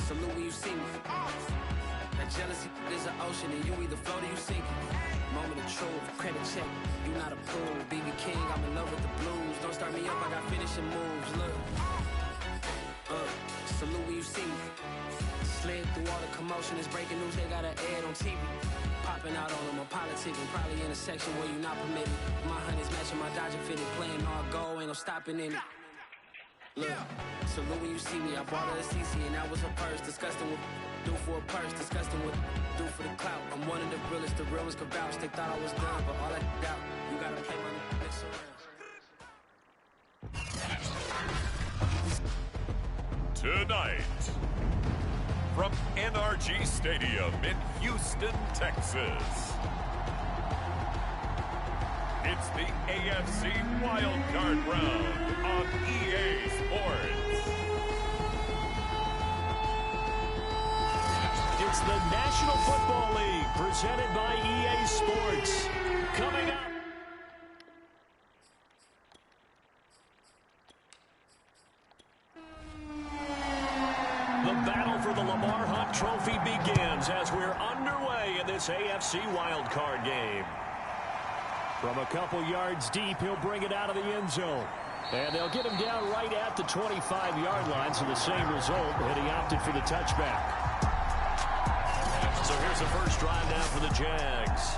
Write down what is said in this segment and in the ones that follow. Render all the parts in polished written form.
Salute when you see me. That jealousy is an ocean, and you either float or you sink. Moment of truth, credit check, you not approved. BB King, I'm in love with the blues. Don't start me up, I got finishing moves. Look, salute when you see me. Slid through all the commotion, it's breaking news, they got an ad on TV. Popping out on them, I'm politicking, probably in a section where you not permitted. My honey's matching my Dodger fitted, playing all go, ain't no stopping in it. Look, salute when you see me, I bought her a CC and that was her purse. Disgusting what do for a purse, disgusting what do for the clout. I'm one of the realest, the realest could vouch. They thought I was done, but all I doubt, you gotta play my mix around. Tonight, from NRG Stadium in Houston, Texas, it's the AFC Wildcard round on EA Sports. It's the National Football League presented by EA Sports. Coming up. The battle for the Lamar Hunt Trophy begins as we're underway in this AFC Wildcard game. From a couple yards deep, he'll bring it out of the end zone. And they'll get him down right at the 25-yard line, so the same result, and he opted for the touchback. So here's the first drive now for the Jags.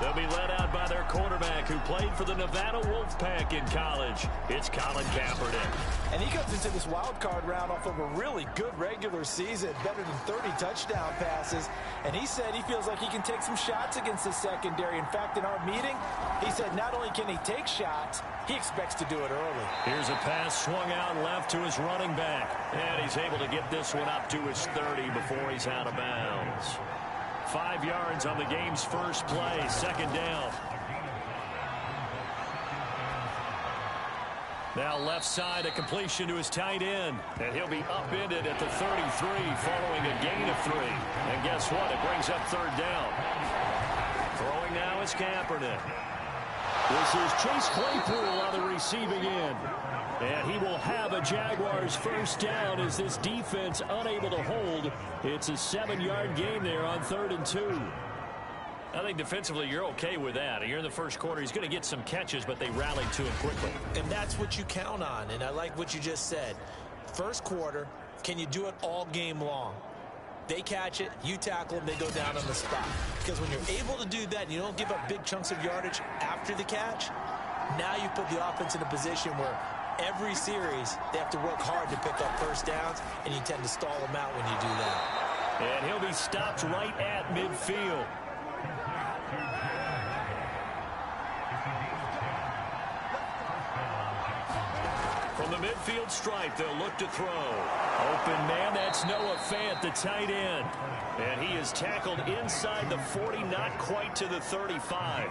They'll be led out by their quarterback who played for the Nevada Wolfpack in college. It's Colin Kaepernick. And he comes into this wild card round off of a really good regular season, better than 30 touchdown passes. And he said he feels like he can take some shots against the secondary. In fact, in our meeting, he said not only can he take shots, he expects to do it early. Here's a pass swung out left to his running back. And he's able to get this one up to his 30 before he's out of bounds. 5 yards on the game's first play, second down. Now left side, a completion to his tight end. And he'll be upended at the 33 following a gain of 3. And guess what? It brings up third down. Throwing now is Kaepernick. This is Chase Claypool on the receiving end. And he will have a Jaguars first down as this defense unable to hold. It's a 7-yard gain there on 3rd and 2. I think defensively you're okay with that. Here in the first quarter, he's going to get some catches, but they rallied to him quickly. And that's what you count on, and I like what you just said. First quarter, can you do it all game long? They catch it, you tackle them, they go down on the spot. Because when you're able to do that and you don't give up big chunks of yardage after the catch, now you put the offense in a position where every series they have to work hard to pick up first downs, and you tend to stall them out when you do that. And he'll be stopped right at midfield. From the midfield stripe, they'll look to throw. Open man, that's Noah Fant, the tight end. And he is tackled inside the 40, not quite to the 35.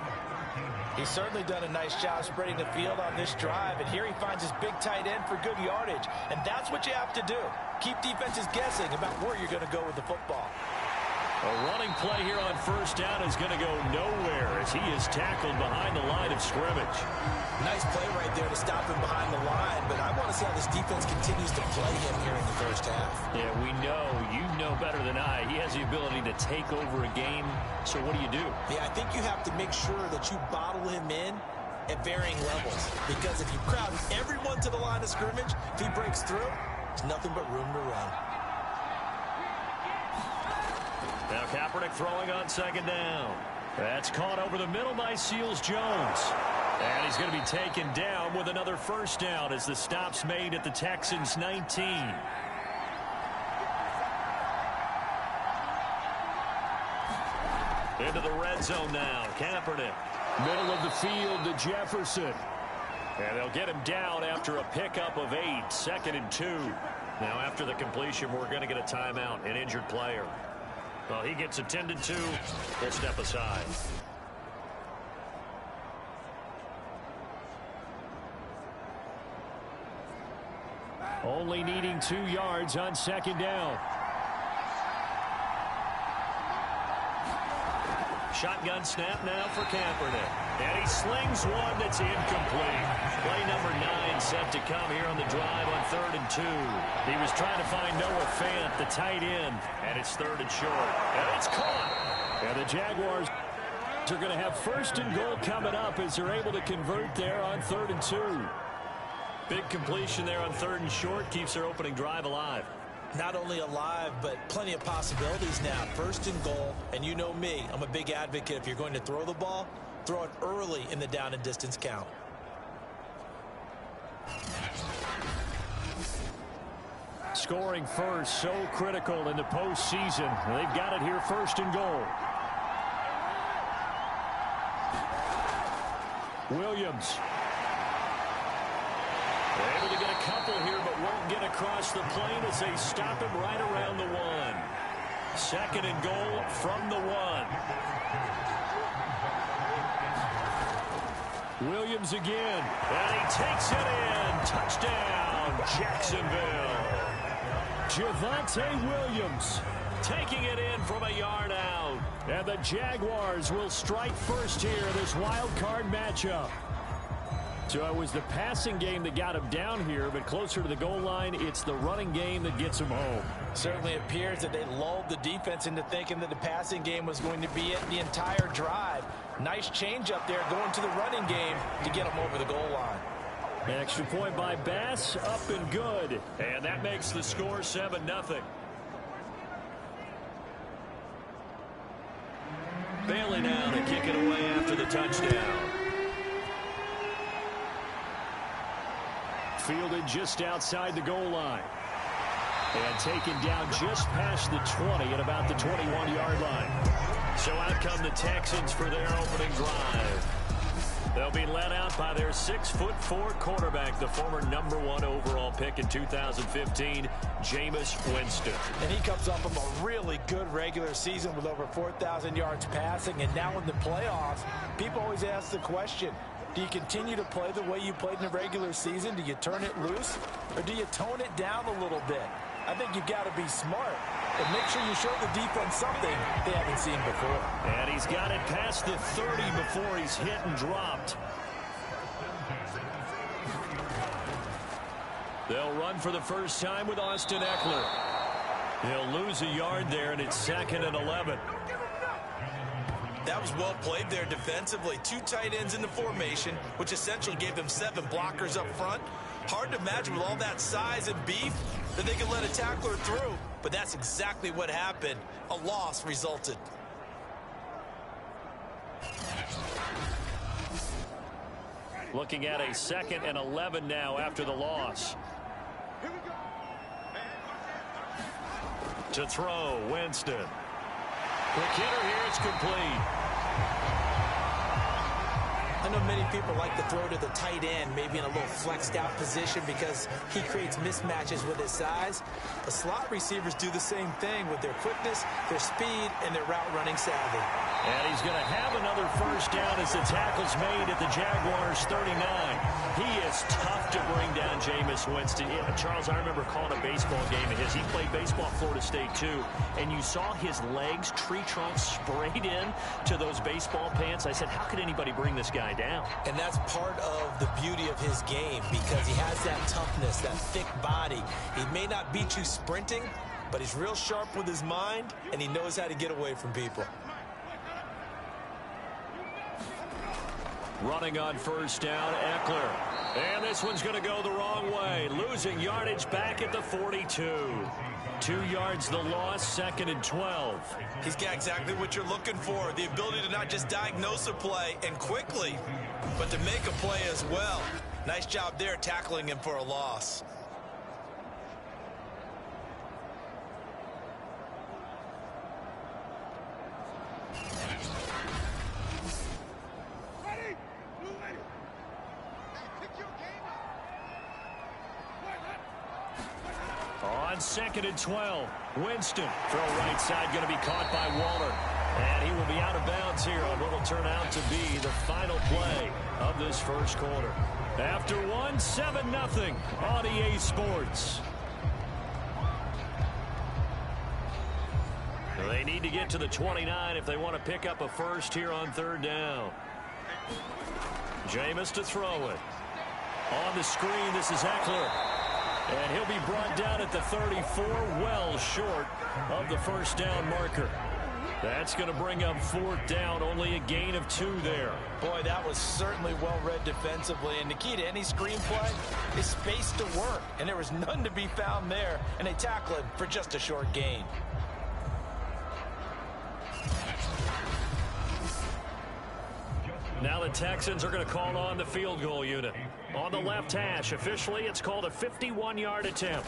He's certainly done a nice job spreading the field on this drive, and here he finds his big tight end for good yardage. And that's what you have to do. Keep defenses guessing about where you're going to go with the football. A running play here on first down is going to go nowhere as he is tackled behind the line of scrimmage. Nice play right there to stop him behind the line, but I want to see how this defense continues to play him here in the first half. Yeah, we know. You know better than I. He has the ability to take over a game, so what do you do? Yeah, I think you have to make sure that you bottle him in at varying levels, because if you crowd everyone to the line of scrimmage, if he breaks through, there's nothing but room to run. Now Kaepernick throwing on second down. That's caught over the middle by Seals-Jones. And he's going to be taken down with another first down as the stop's made at the Texans' 19. Into the red zone now. Kaepernick. Middle of the field to Jefferson. And they'll get him down after a pickup of 8. 2nd and 2. Now after the completion, we're going to get a timeout, an injured player. Well, he gets attended to. We'll step aside. Only needing 2 yards on second down. Shotgun snap now for Kaepernick. And he slings one that's incomplete. Play number 9 set to come here on the drive on 3rd and 2. He was trying to find Noah Fant, the tight end, and it's 3rd and short. And it's caught. And the Jaguars are going to have 1st and goal coming up as they're able to convert there on 3rd and 2. Big completion there on 3rd and short keeps their opening drive alive. Not only alive, but plenty of possibilities now. 1st and goal, and you know me, I'm a big advocate. If you're going to throw the ball, throw it early in the down and distance count. Scoring first, so critical in the postseason. They've got it here, 1st and goal. Williams. They're able to get a couple here, but won't get across the plane as they stop him right around the 1. 2nd and goal from the 1. Williams again, and he takes it in. Touchdown, Jacksonville. Javonte Williams taking it in from a yard out. And the Jaguars will strike first here in this wild card matchup. So it was the passing game that got him down here, but closer to the goal line, it's the running game that gets him home. Certainly appears that they lulled the defense into thinking that the passing game was going to be it the entire drive. Nice change up there going to the running game to get him over the goal line. Extra point by Bass, up and good. And that makes the score 7-0. Bailey now to kick it away after the touchdown. Fielded just outside the goal line. And taken down just past the 20 at about the 21-yard line. So out come the Texans for their opening drive. They'll be led out by their 6'4" quarterback, the former #1 overall pick in 2015, Jameis Winston. And he comes off of a really good regular season with over 4,000 yards passing. And now in the playoffs, people always ask the question, do you continue to play the way you played in the regular season? Do you turn it loose? Or do you tone it down a little bit? I think you've got to be smart. But make sure you show the defense something they haven't seen before. And he's got it past the 30 before he's hit and dropped. They'll run for the first time with Austin Eckler. He'll lose a yard there, and it's 2nd and 11. That was well played there defensively. 2 tight ends in the formation, which essentially gave them 7 blockers up front. Hard to imagine with all that size and beef that they could let a tackler through. But that's exactly what happened. A loss resulted. Looking at a 2nd and 11 now after the loss. To throw, Winston. The kidder here, it's complete. I know many people like to throw to the tight end, maybe in a little flexed out position because he creates mismatches with his size. The slot receivers do the same thing with their quickness, their speed, and their route running savvy. And he's going to have another first down as the tackle's made at the Jaguars 39. He is tough to bring down, Jameis Winston. Yeah, Charles, I remember calling a baseball game of his. He played baseball at Florida State, too. And you saw his legs, tree trunks sprayed in to those baseball pants. I said, how could anybody bring this guy down? And that's part of the beauty of his game because he has that toughness, that thick body. He may not beat you sprinting, but he's real sharp with his mind, and he knows how to get away from people. Running on first down, Eckler. And this one's going to go the wrong way. Losing yardage back at the 42. 2 yards the loss, 2nd and 12. He's got exactly what you're looking for. The ability to not just diagnose a play and quickly, but to make a play as well. Nice job there tackling him for a loss. On 2nd and 12, Winston. Throw right side going to be caught by Waller. And he will be out of bounds here on what will turn out to be the final play of this first quarter. After 1, 7-0 on EA Sports. The They need to get to the 29 if they want to pick up a first here on third down. Jameis to throw it. On the screen, this is Eckler. And he'll be brought down at the 34, well short of the first down marker. That's going to bring up fourth down, only a gain of 2 there. Boy, that was certainly well read defensively. And the key to any screenplay is space to work. And there was none to be found there. And they tackle it for just a short gain. Now the Texans are going to call on the field goal unit. On the left hash, officially, it's called a 51-yard attempt.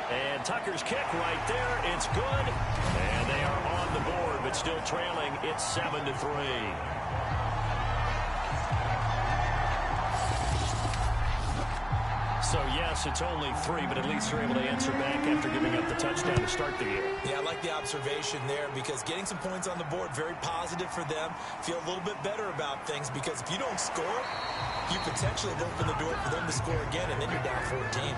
And Tucker's kick right there. It's good. And they are on the board, but still trailing. It's 7-3. So, yes, it's only 3, but at least they're able to answer back after giving up the touchdown to start the game. Yeah, I like the observation there because getting some points on the board, very positive for them. Feel a little bit better about things because if you don't score, you potentially have opened the door for them to score again, and then you're down 14.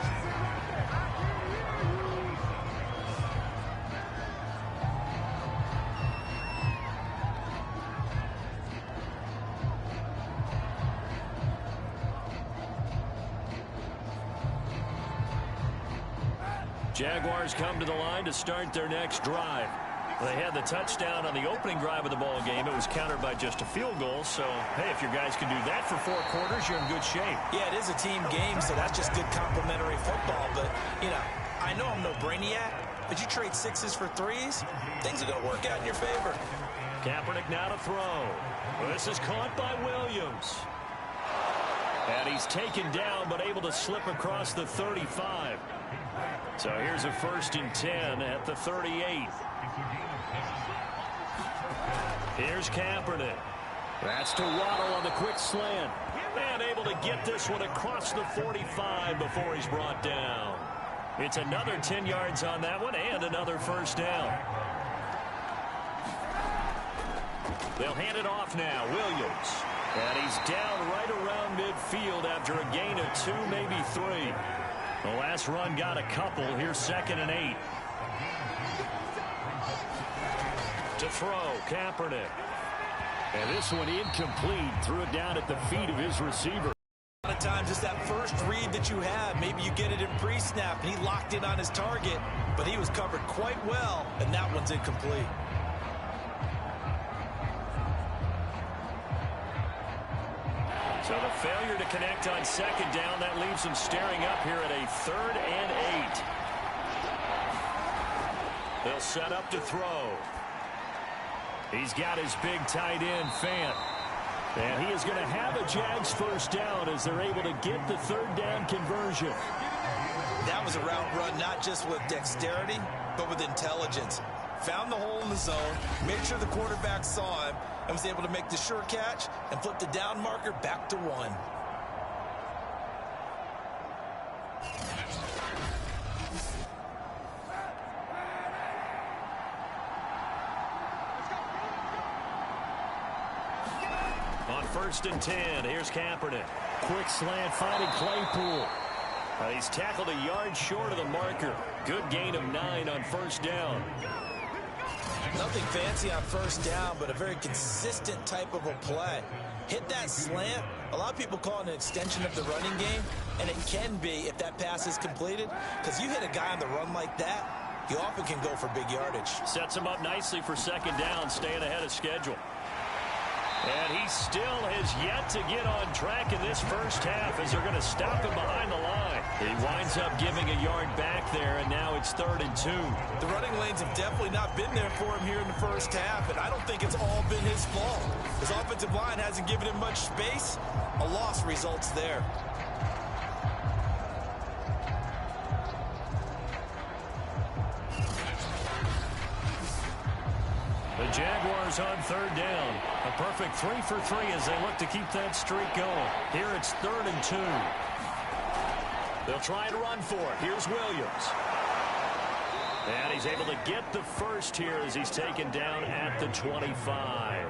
Jaguars come to the line to start their next drive. They had the touchdown on the opening drive of the ball game. It was countered by just a field goal. So, hey, if your guys can do that for 4 quarters, you're in good shape. Yeah, it is a team game, so that's just good complementary football. But, you know, I know I'm no brainiac, but you trade 6s for 3s, things are going to work out in your favor. Kaepernick now to throw. This is caught by Williams. And he's taken down, but able to slip across the 35. So here's a 1st and 10 at the 38. Here's Kaepernick. That's to Waddle on the quick slant. And able to get this one across the 45 before he's brought down. It's another 10 yards on that one and another 1st down. They'll hand it off now. Williams. And he's down right around midfield after a gain of 2, maybe 3. The last run got a couple. Here's 2nd and 8. To throw, Kaepernick. And this one incomplete. Threw it down at the feet of his receiver. A lot of times it's that first read that you have. Maybe you get it in pre-snap, and he locked in on his target, but he was covered quite well, and that one's incomplete. So the failure to connect on 2nd down, that leaves him staring up here at a 3rd and 8. They'll set up to throw. He's got his big tight end, Fant. And he is going to have a Jags 1st down as they're able to get the 3rd down conversion. That was a route run not just with dexterity, but with intelligence. Found the hole in the zone, made sure the quarterback saw him, and was able to make the sure catch and flip the down marker back to 1. On 1st and 10, here's Kaepernick. Quick slant, finding Claypool. He's tackled a yard short of the marker. Good gain of 9 on 1st down. Nothing fancy on 1st down, but a very consistent type of a play. Hit that slant. A lot of people call it an extension of the running game, and it can be if that pass is completed, because you hit a guy on the run like that, you often can go for big yardage. Sets him up nicely for 2nd down, staying ahead of schedule. And he still has yet to get on track in this 1st half as they're going to stop him behind the line. He winds up giving a yard back there, and now it's 3rd and 2. The running lanes have definitely not been there for him here in the 1st half, and I don't think it's all been his fault. His offensive line hasn't given him much space. A loss results there. The Jaguars on 3rd down. A perfect 3 for 3 as they look to keep that streak going. Here it's 3rd and 2. They'll try and run for it. Here's Williams. And he's able to get the 1st here as he's taken down at the 25.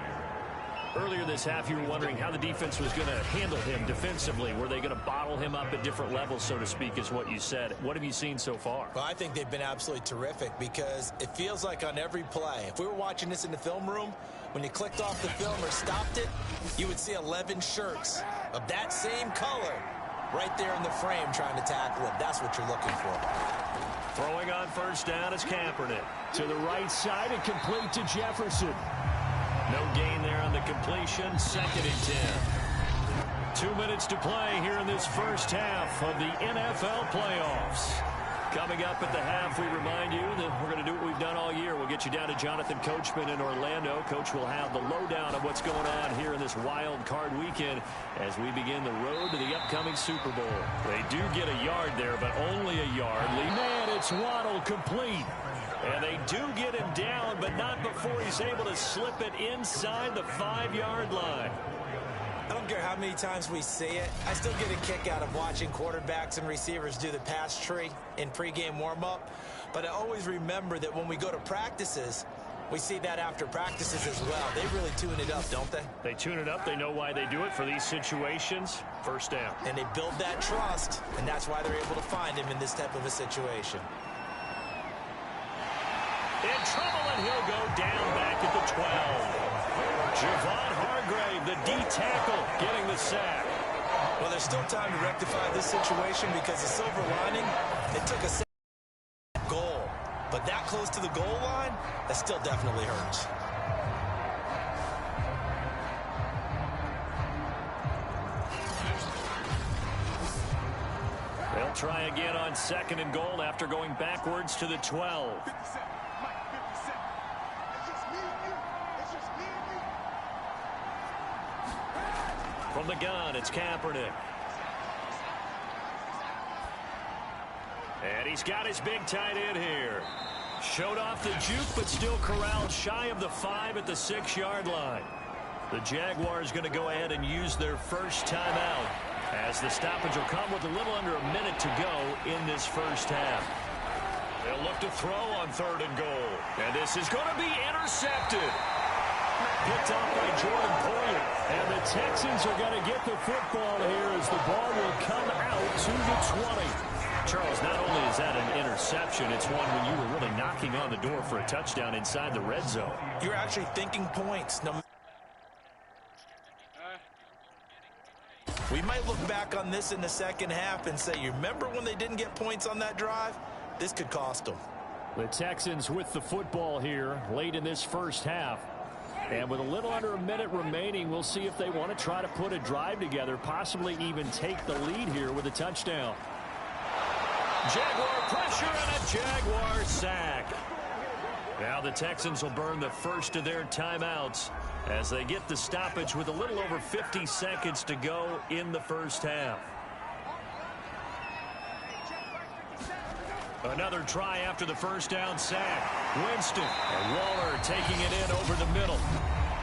Earlier this half, you were wondering how the defense was going to handle him defensively. Were they going to bottle him up at different levels, so to speak, is what you said. What have you seen so far? Well, I think they've been absolutely terrific because it feels like on every play, if we were watching this in the film room, when you clicked off the film or stopped it, you would see 11 shirts of that same color right there in the frame trying to tackle him. That's what you're looking for. Throwing on first down is Kaepernick. To the right side and complete to Jefferson. No gain there on the completion. 2nd and 10. 2 minutes to play here in this first half of the NFL playoffs. Coming up at the half, we remind you that we're going to do what we've done all year. We'll get you down to Jonathan Coachman in Orlando. Coach will have the lowdown of what's going on here in this wild card weekend as we begin the road to the upcoming Super Bowl. They do get a yard there, but only a yard. Man, it's Waddle complete. And they do get him down, but not before he's able to slip it inside the 5-yard line. I don't care how many times we see it. I still get a kick out of watching quarterbacks and receivers do the pass tree in pregame warm-up. But I always remember that when we go to practices, we see that after practices as well. They really tune it up, don't they? They tune it up. They know why they do it for these situations. First down. And they build that trust, and that's why they're able to find him in this type of a situation. In trouble, and he'll go down back at the 12. Javon Hargrave, the D tackle, getting the sack. Well, there's still time to rectify this situation because the silver lining, it took a goal. But that close to the goal line, that still definitely hurts. They'll try again on 2nd and goal after going backwards to the 12. From the gun, it's Kaepernick. And he's got his big tight end here. Showed off the juke, but still corralled shy of the 5 at the 6-yard line. The Jaguars going to go ahead and use their first timeout as the stoppage will come with a little under a minute to go in this first half. They'll look to throw on 3rd and goal. And this is going to be intercepted. Picked off by Jordan Poyer. And the Texans are going to get the football here as the ball will come out to the 20. Charles, not only is that an interception, it's one when you were really knocking on the door for a touchdown inside the red zone. You're actually thinking points. We might look back on this in the second half and say, you remember when they didn't get points on that drive? This could cost them. The Texans with the football here late in this first half. And with a little under a minute remaining, we'll see if they want to try to put a drive together, possibly even take the lead here with a touchdown. Jaguar pressure and a Jaguar sack. Now the Texans will burn the first of their timeouts as they get the stoppage with a little over 50 seconds to go in the first half. Another try after the first down sack. Winston and Waller taking it in over the middle.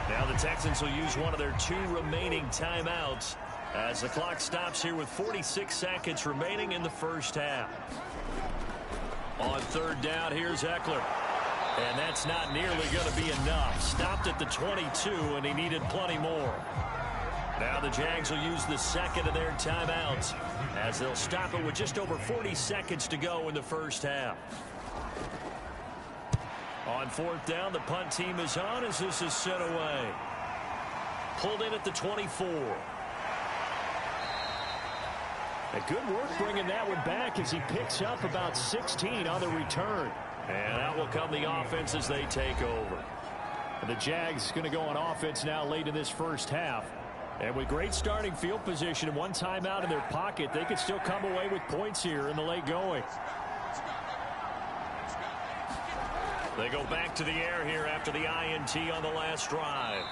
Now the Texans will use one of their 2 remaining timeouts as the clock stops here with 46 seconds remaining in the first half. On 3rd down, here's Eckler. And that's not nearly going to be enough. Stopped at the 22, and he needed plenty more. Now the Jags will use the 2nd of their timeouts as they'll stop it with just over 40 seconds to go in the first half. On 4th down, the punt team is on as this is sent away. Pulled in at the 24. A good work bringing that one back as he picks up about 16 on the return. And out will come the offense as they take over. And the Jags going to go on offense now late in this first half. And with great starting field position and one timeout in their pocket, they could still come away with points here in the late going. They go back to the air here after the INT on the last drive.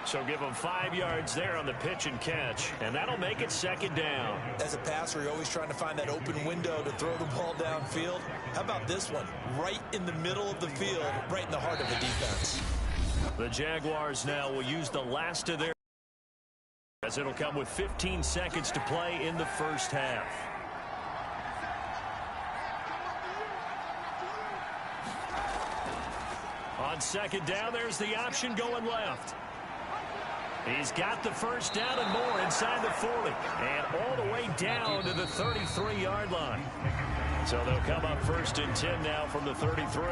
So give them 5 yards there on the pitch and catch, and that'll make it 2nd down. As a passer, you're always trying to find that open window to throw the ball downfield. How about this one? Right in the middle of the field, right in the heart of the defense. The Jaguars now will use the last of their as it'll come with 15 seconds to play in the first half. On 2nd down, there's the option going left. He's got the first down and more inside the 40 and all the way down to the 33-yard line. So they'll come up first and 10 now from the 33.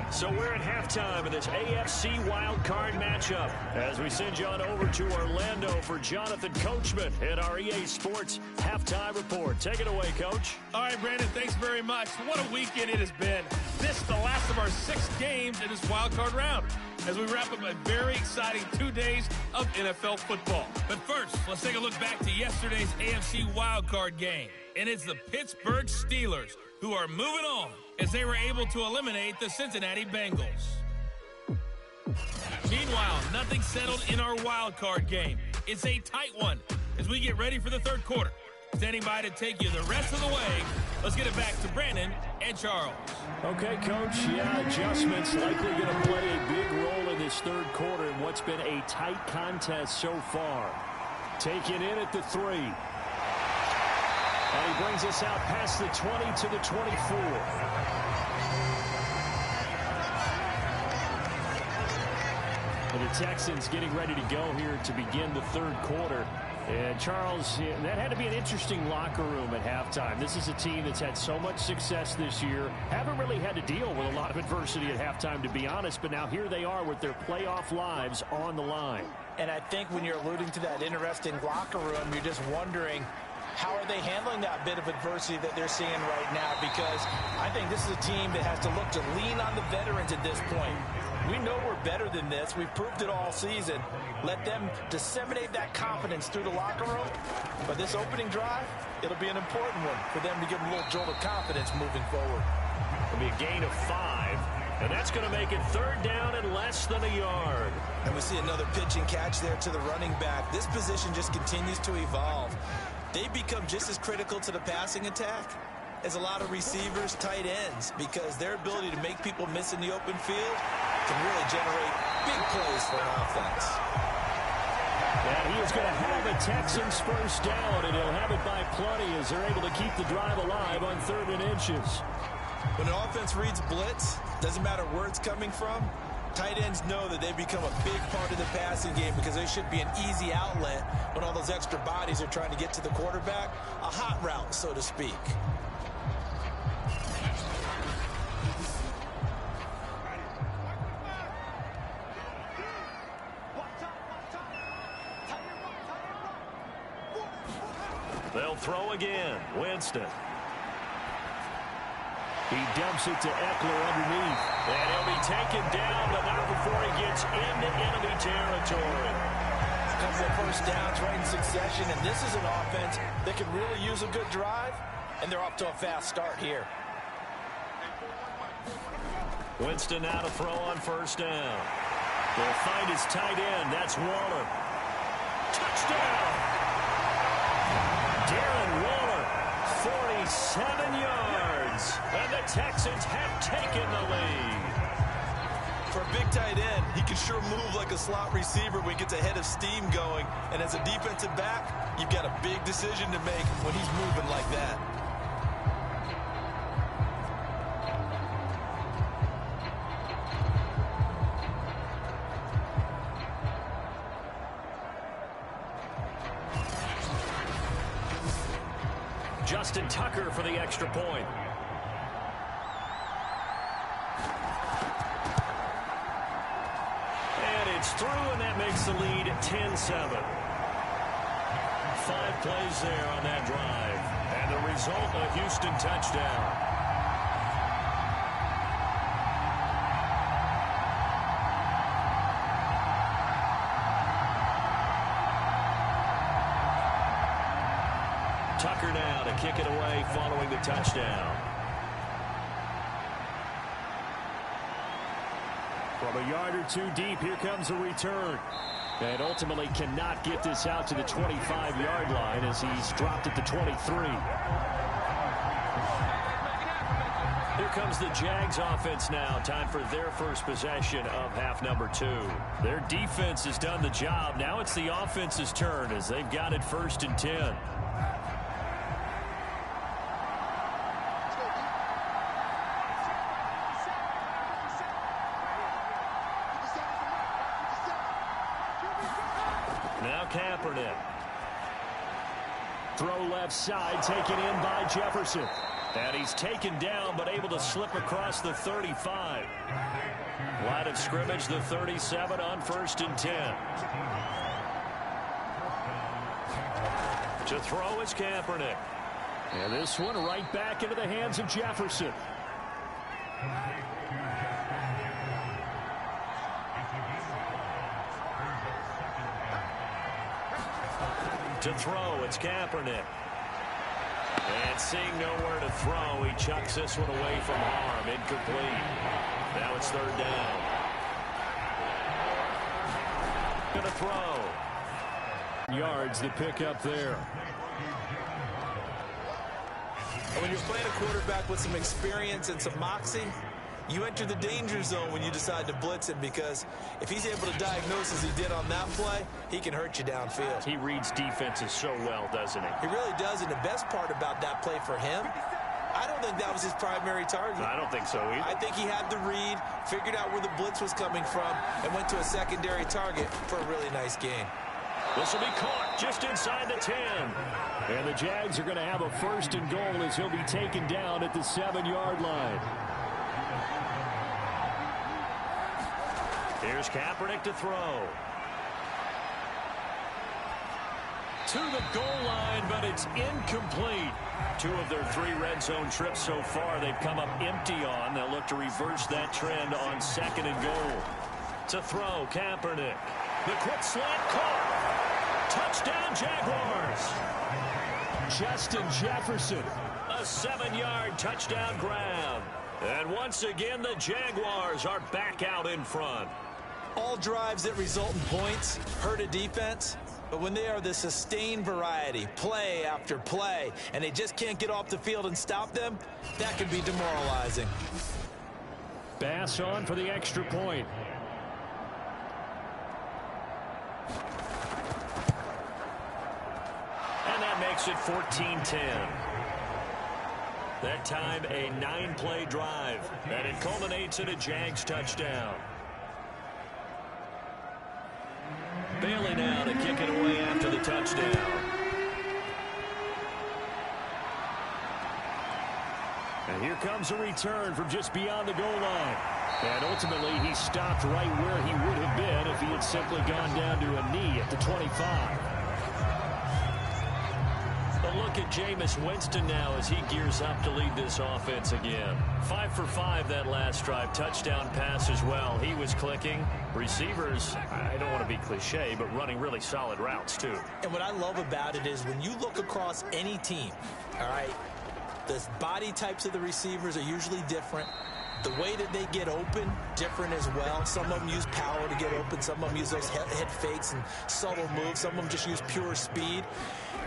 So we're at halftime in this AFC Wildcard matchup as we send you on over to Orlando for Jonathan Coachman at our EA Sports Halftime Report. Take it away, Coach. All right, Brandon, thanks very much. What a weekend it has been. This is the last of our 6 games in this wildcard round as we wrap up a very exciting 2 days of NFL football. But first, let's take a look back to yesterday's AFC wildcard game. And it's the Pittsburgh Steelers who are moving on as they were able to eliminate the Cincinnati Bengals. Meanwhile, nothing settled in our wild card game. It's a tight one as we get ready for the third quarter. Standing by to take you the rest of the way, let's get it back to Brandon and Charles. Okay, Coach, adjustments likely going to play a big role in this third quarter in what's been a tight contest so far. Taken in at the 3. And he brings us out past the 20 to the 24. And the Texans getting ready to go here to begin the third quarter. And Charles, that had to be an interesting locker room at halftime. This is a team that's had so much success this year. Haven't really had to deal with a lot of adversity at halftime, to be honest. But now here they are with their playoff lives on the line. And I think when you're alluding to that interesting locker room, you're just wondering, how are they handling that bit of adversity that they're seeing right now? Because I think this is a team that has to look to lean on the veterans at this point. We know we're better than this. We've proved it all season. Let them disseminate that confidence through the locker room. But this opening drive, it'll be an important one for them to give them a little jolt of confidence moving forward. It'll be a gain of 5. And that's going to make it third down and less than a yard. And we see another pitch and catch there to the running back. This position just continues to evolve. They become just as critical to the passing attack as a lot of receivers, tight ends, because their ability to make people miss in the open field can really generate big plays for an offense. And he is going to have a Texans first down, and he'll have it by plenty as they're able to keep the drive alive on 3rd and inches. When an offense reads blitz, doesn't matter where it's coming from, tight ends know that they become a big part of the passing game because they should be an easy outlet when all those extra bodies are trying to get to the quarterback. A hot route, so to speak. They'll throw again. Winston. He dumps it to Eckler underneath. And he'll be taken down, but not before he gets into enemy territory. A couple of first downs right in succession, and this is an offense that can really use a good drive, and they're off to a fast start here. Winston now to throw on first down. They'll find his tight end. That's Waller. Touchdown! Darren Waller, 47 yards. And the Texans have taken the lead. For a big tight end, he can sure move like a slot receiver when he gets a head of steam going. And as a defensive back, you've got a big decision to make when he's moving like that. Justin Tucker for the extra point. And it's through, and that makes the lead 10-7. 5 plays there on that drive. And the result, a Houston touchdown. Tucker now to kick it away following the touchdown. From a yard or two deep, here comes a return. And ultimately cannot get this out to the 25-yard line as he's dropped at the 23. Here comes the Jags offense now. Time for their first possession of half number 2. Their defense has done the job. Now it's the offense's turn as they've got it 1st and 10. Kaepernick. Throw left side, taken in by Jefferson. And he's taken down, but able to slip across the 35. Line of scrimmage, the 37 on 1st and 10. To throw is Kaepernick. And this one right back into the hands of Jefferson. To throw, it's Kaepernick. And seeing nowhere to throw, he chucks this one away from harm. Incomplete. Now it's 3rd down. Gonna throw. Yards the pick up there. When you're playing a quarterback with some experience and some moxie, you enter the danger zone when you decide to blitz him, because if he's able to diagnose as he did on that play, he can hurt you downfield. He reads defenses so well, doesn't he? He really does, and the best part about that play for him, I don't think that was his primary target. I don't think so either. I think he had the read, figured out where the blitz was coming from, and went to a secondary target for a really nice gain. This will be caught just inside the 10. And the Jags are going to have a 1st and goal as he'll be taken down at the 7-yard line. Here's Kaepernick to throw. To the goal line, but it's incomplete. 2 of their 3 red zone trips so far they've come up empty on. They'll look to reverse that trend on 2nd and goal. To throw, Kaepernick. The quick slant caught. Touchdown, Jaguars. Justin Jefferson. A 7-yard touchdown grab. And once again, the Jaguars are back out in front. All drives that result in points hurt a defense, but when they are the sustained variety, play after play, and they just can't get off the field and stop them, that can be demoralizing. Bass on for the extra point. And that makes it 14-10. That time a 9-play drive, and it culminates in a Jags touchdown. Bailey now to kick it away after the touchdown. And here comes a return from just beyond the goal line. And ultimately, he stopped right where he would have been if he had simply gone down to a knee at the 25. A look at Jameis Winston now as he gears up to lead this offense again. 5 for 5 that last drive. Touchdown pass as well. He was clicking. Receivers, I don't want to be cliche, but running really solid routes too. And what I love about it is when you look across any team, all right, the body types of the receivers are usually different. The way that they get open, different as well. Some of them use power to get open. Some of them use those head fakes and subtle moves. Some of them just use pure speed.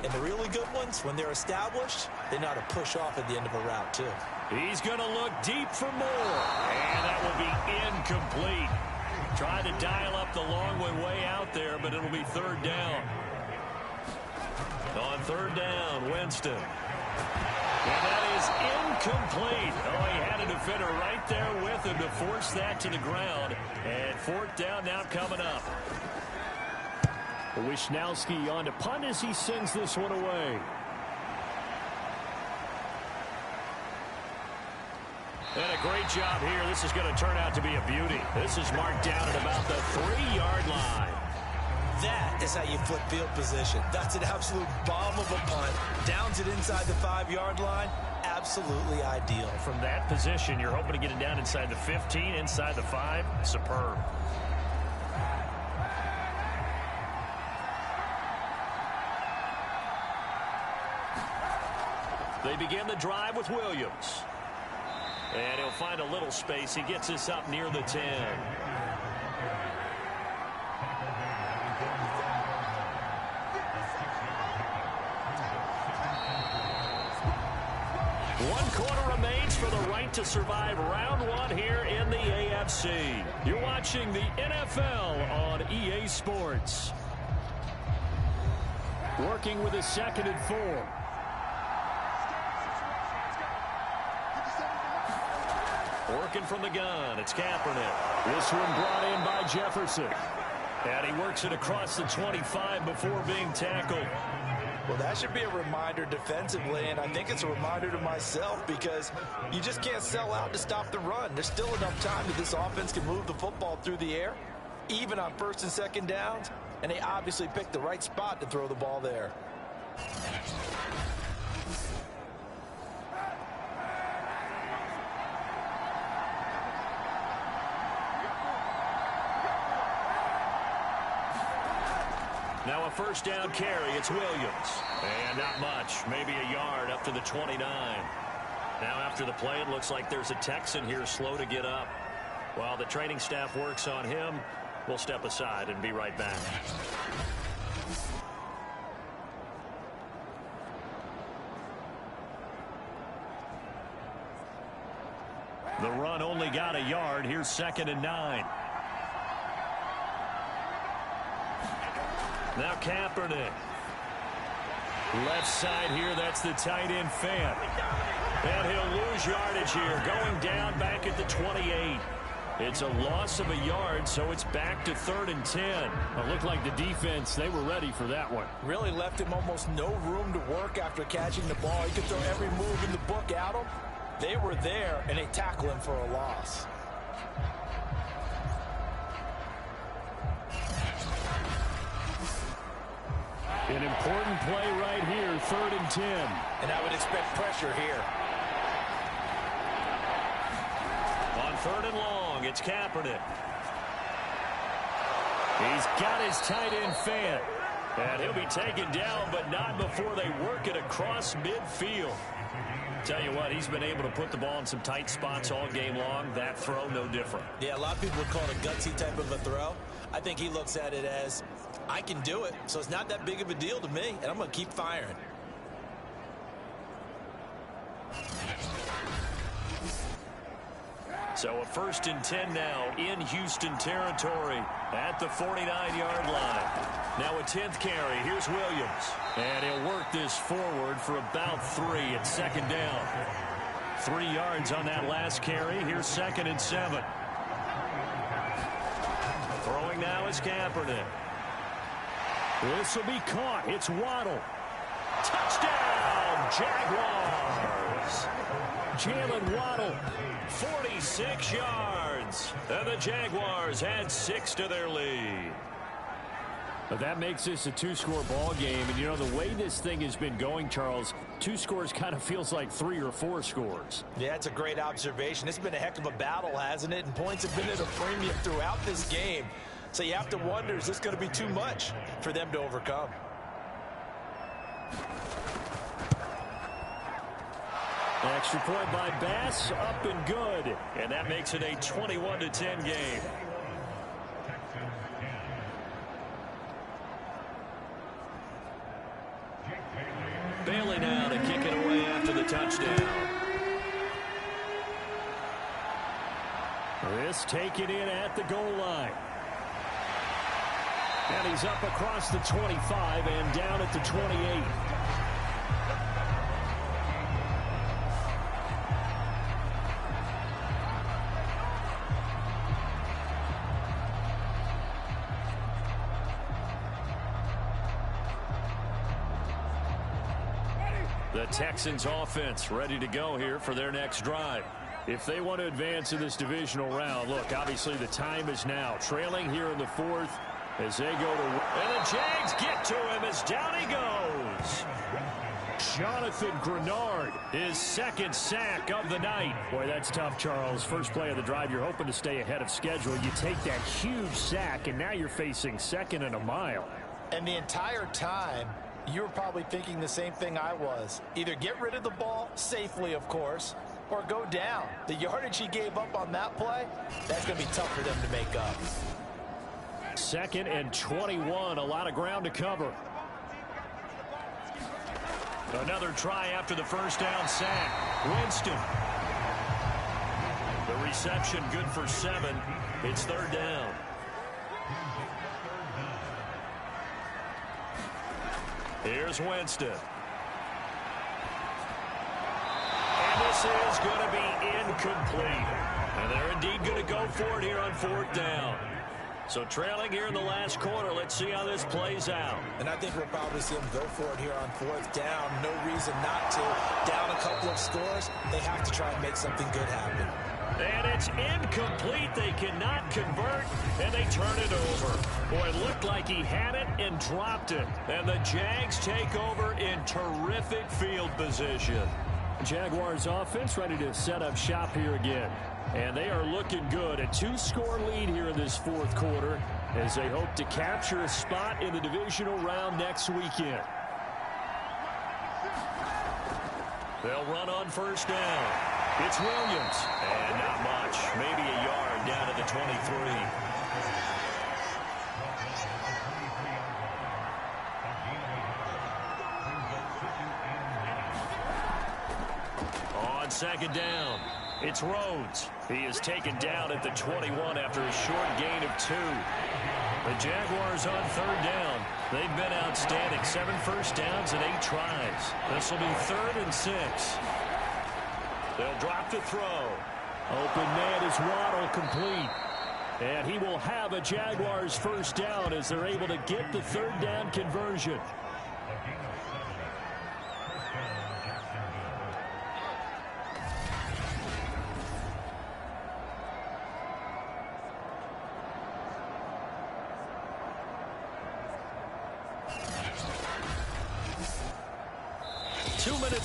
And the really good ones, when they're established, they know how to push off at the end of a route, too. He's going to look deep for more. And that will be incomplete. Tried to dial up the long way out there, but it'll be 3rd down. On 3rd down, Winston. And that is incomplete. Oh, he had a defender right there with him to force that to the ground. And 4th down now coming up. Wisnowski on to punt as he sends this one away. And a great job here. This is going to turn out to be a beauty. This is marked down at about the 3-yard line. That is how you flip field position. That's an absolute bomb of a punt. Downs it inside the 5-yard line. Absolutely ideal. From that position, you're hoping to get it down inside the 15, inside the 5. Superb. They begin the drive with Williams. And he'll find a little space. He gets us up near the 10. One quarter remains for the right to survive round 1 here in the AFC. You're watching the NFL on EA Sports. Working with a 2nd and 4. Working from the gun, it's Kaepernick. This one brought in by Jefferson. And he works it across the 25 before being tackled. Well, that should be a reminder defensively, and I think it's a reminder to myself because you just can't sell out to stop the run. There's still enough time that this offense can move the football through the air, even on first and second downs, and they obviously picked the right spot to throw the ball there. Now a first down carry. It's Williams. And not much. Maybe a yard up to the 29. Now after the play, it looks like there's a Texan here slow to get up. While the training staff works on him, we'll step aside and be right back. The run only got a yard. Here's 2nd and 9. Now Kaepernick. Left side here, that's the tight end Fant. And he'll lose yardage here, going down back at the 28. It's a loss of a yard, so it's back to 3rd and 10. It looked like the defense, they were ready for that one. Really left him almost no room to work after catching the ball. He could throw every move in the book at him. They were there, and they tackle him for a loss. An important play right here, 3rd and 10. And I would expect pressure here. On 3rd and long, it's Kaepernick. He's got his tight end Fant. And he'll be taken down, but not before they work it across midfield. Tell you what, he's been able to put the ball in some tight spots all game long. That throw, no different. Yeah, a lot of people would call it a gutsy type of a throw. I think he looks at it as, I can do it, so it's not that big of a deal to me, and I'm going to keep firing. So a 1st and 10 now in Houston territory at the 49-yard line. Now a 10th carry. Here's Williams. And he'll work this forward for about 3 at 2nd down. 3 yards on that last carry. Here's 2nd and 7. Throwing now is Kaepernick. This will be caught. It's Waddle. Touchdown, Jaguars. Jalen Waddle, 46 yards. And the Jaguars add 6 to their lead. But that makes this a 2-score ball game. And, you know, the way this thing has been going, Charles, 2 scores kind of feels like 3 or 4 scores. Yeah, it's a great observation. It's been a heck of a battle, hasn't it? And points have been at a premium throughout this game. So you have to wonder, is this going to be too much for them to overcome? Extra point by Bass, up and good. And that makes it a 21-10 game. Bailey now to kick it away after the touchdown. This taken in at the goal line. And he's up across the 25 and down at the 28. The Texans offense ready to go here for their next drive. If they want to advance in this divisional round, look, obviously the time is now. Trailing here in the 4th as they go to... And the Jags get to him as down he goes. Jonathan Grenard, his 2nd sack of the night. Boy, that's tough, Charles. First play of the drive, you're hoping to stay ahead of schedule. You take that huge sack, and now you're facing 2nd and a mile. And the entire time, you were probably thinking the same thing I was. Either get rid of the ball, safely, of course, or go down. The yardage he gave up on that play, that's going to be tough for them to make up. 2nd and 21, a lot of ground to cover. Another try after the first down sack. Winston. The reception good for 7. It's 3rd down. Here's Winston. And this is going to be incomplete. And they're indeed going to go for it here on 4th down. So trailing here in the last quarter. Let's see how this plays out. And I think we'll probably see them go for it here on 4th down. No reason not to. Down a couple of scores, they have to try and make something good happen. And it's incomplete. They cannot convert, and they turn it over. Boy, it looked like he had it and dropped it. And the Jags take over in terrific field position. Jaguars offense ready to set up shop here again. And they are looking good. A 2-score lead here in this 4th quarter as they hope to capture a spot in the divisional round next weekend. They'll run on 1st down. It's Williams. And not much. Maybe a yard down to the 23. On 2nd down, it's Rhodes. He is taken down at the 21 after a short gain of 2. The Jaguars on 3rd down. They've been outstanding. 7 first downs and 8 tries. This will be 3rd and 6. They'll drop to throw. Open man is Waddle, complete. And he will have a Jaguars 1st down as they're able to get the 3rd down conversion.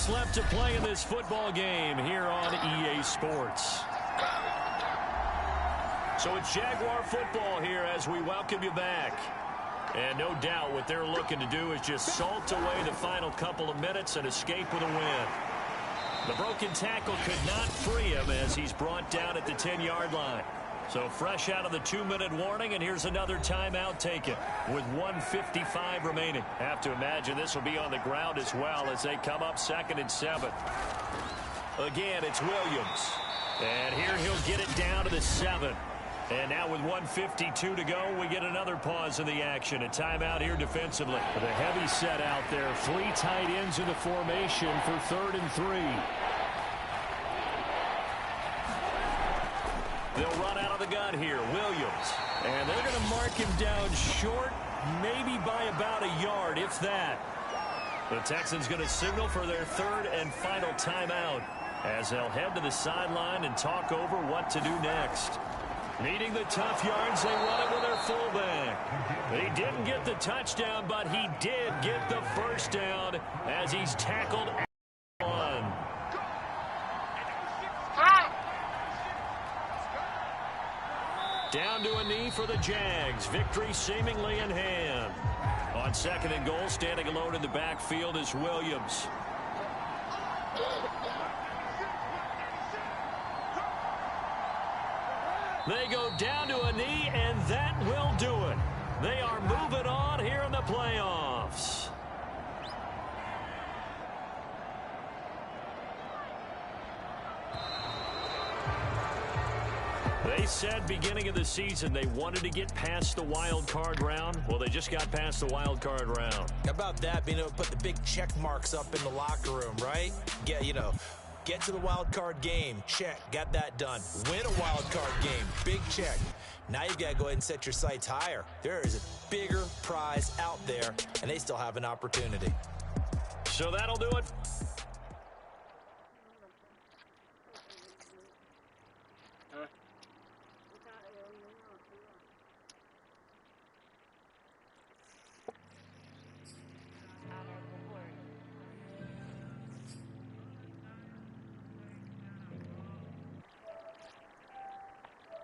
Left to play in this football game here on EA Sports. So it's Jaguar football here as we welcome you back. And no doubt what they're looking to do is just salt away the final couple of minutes and escape with a win. The broken tackle could not free him as he's brought down at the 10-yard line. So fresh out of the 2-minute warning, and here's another timeout taken with 1:55 remaining. Have to imagine this will be on the ground as well as they come up 2nd and 7. Again, it's Williams. And here he'll get it down to the 7. And now with 1:52 to go, we get another pause in the action. A timeout here defensively. The heavy set out there. 3 tight ends in the formation for 3rd and 3. They'll run out of the gun here. Williams. And they're going to mark him down short, maybe by about a yard, if that. The Texans going to signal for their 3rd and final timeout as they'll head to the sideline and talk over what to do next. Needing the tough yards, they run it with their fullback. He didn't get the touchdown, but he did get the 1st down as he's tackled at 1. Down to a knee for the Jags. Victory seemingly in hand. On 2nd and goal, standing alone in the backfield is Williams. They go down to a knee, and that will do it. They are moving on here in the playoffs. They said beginning of the season they wanted to get past the wild card round. Well, they just got past the wild card round. How about that, being able to put the big check marks up in the locker room, right? Get to the wild card game, check, got that done. Win a wild card game, big check. Now you've got to go ahead and set your sights higher. There is a bigger prize out there, and they still have an opportunity. So that'll do it